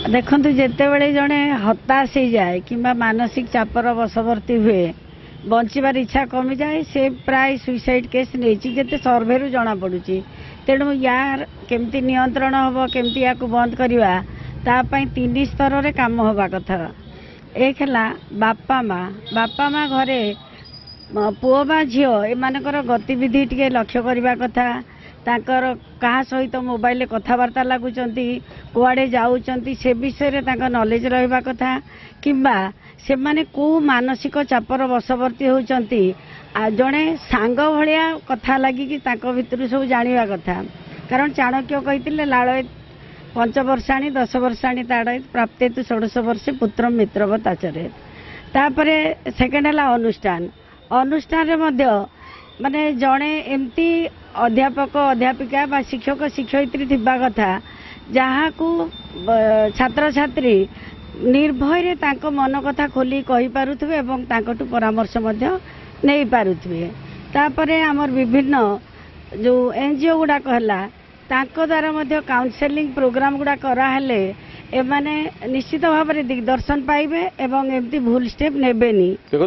देखु जिते जड़े हताश हो जाए कि मानसिक चापर बशवर्ती हुए बचार इच्छा कमी जाए से प्राय सुइसाइड केस नहीं जिते सर्वे रु जना पड़ी तेणु यार केमती नियंत्रण हम केमती या बंद करवा तापाई 3 स्तर रे काम होगा कथा। एक है बापा माँ घरे पुओ बा झील एमानकर गतिविधि टे लक्ष्य करने कथा तांकर कहा सहित मोबाइल कथबार्ता लगुंट कुआड़े जाऊँच से विषय नॉलेज रहा कथा किंबा से माने को मानसिक चापर बशवर्ती होती जड़े सांग भाया कथा लगिकी भितर सब जाना कथा। कारण चाणक्य कहते लाड़ 5 वर्षाणी 10 वर्षाणी ताड़ प्राप्ते तु 16 वर्षे पुत्र मित्रवत आचरे। तापर सेकेंड है अनुष्ठान रे मध्य माने जड़े एमती अध्यापक अध्यापिका बा शिक्षक शिक्षयित्री थिबा कथा जहाँ को छात्र छात्री निर्भय तांको मन कथा खोली कहि पारुथबे एवं तांकोटु परामर्श मध्य नहीं पारुथबे। तापरे हमर विभिन्न जो एनजीओ गुडा कहला तांको द्वारा मध्य काउंसलिंग प्रोग्राम गुडा करा हेले एमाने निश्चित भाव में दिग्दर्शन पाइबे एवं एमती भूल स्टेप नेबेनी। देखो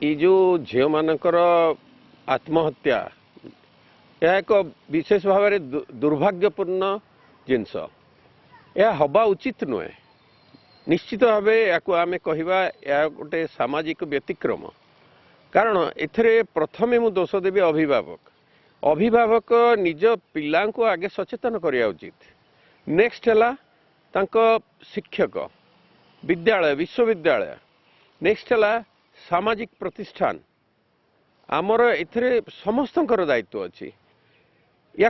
ये जो झील मानकर आत्महत्या यह एक विशेष भाव में दुर्भाग्यपूर्ण जिनस यह हवा उचित नुहे। निश्चित भाव आम कहवा यह गोटे सामाजिक व्यतिक्रम कारण एथरे प्रथमे मु दोष देवी अभिभावक निज पिला को आगे सचेतन करिया उचित। नेक्स्ट है शिक्षक विद्यालय विश्वविद्यालय नेक्स्ट है सामाजिक प्रतिष्ठान आमर एथरे समस्तंकर दायित्व अच्छी या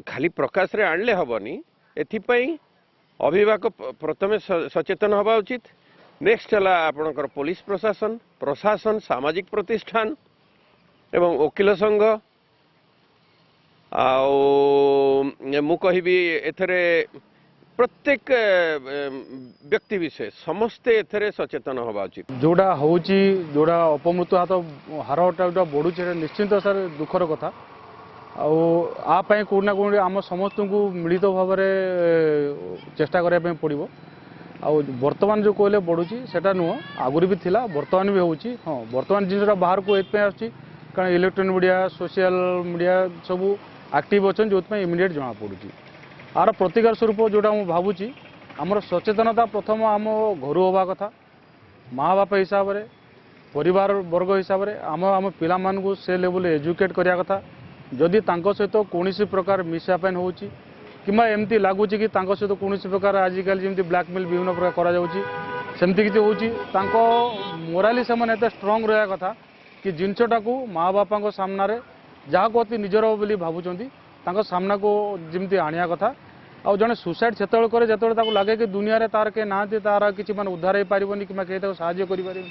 खाली प्रकाश रे आणले हबनी एथिपाई अभिभावक प्रथमे सचेतन हवा उचित। नेक्स्ट है आपणकर पुलिस प्रशासन प्रशासन सामाजिक प्रतिष्ठान एवं वकील संघ मु कहबी एथरे प्रत्येक व्यक्ति विशेष समस्ते एथरे सचेतन हवा उचित। जोड़ा होची जोड़ा अपमृत्यु हारटा बढ़ुचे निश्चिंत सर दुखर कथा आपाई कौटना कौटी आम समस्त को मिलित भाव चेष्टा करने पड़ो। वर्तमान जो कहले बढ़ुची सेटा नुह आगुरी भी थिला वर्तमान भी होची। हाँ वर्तमान जिनसा बाहर को एपाई कारण इलेक्ट्रोनिक मीडिया सोशल मीडिया सब एक्टिव अच्छा जो इमिडिएट जना पड़ी आर प्रतिकार स्वरूप जोटा मुझे भावुची आमर सचेतनता प्रथम आम घर हवा कथा माँ बाप हिसाब से परिवार वर्ग हिसाब से आम पिला मानू से लेवल एजुकेट करने कथा जदि सहित कौन प्रकार मिसअपन होची किंबा एमती लगुच कि सहित कौन प्रकार आजिकल जमी ब्लैकमेल विभिन्न प्रकार करमती किसी होची मोराली से स्ट्रंग रहा कथा कि जिनसटा को माँ बापा सामना जहाँ को अति निजर बोली भावुंट सामना को जमी आनिया कथा आ जड़े सुसाइड से लगे कि दुनिया तार के ना तार किसी उद्धार हो पारनी कि साहय कर।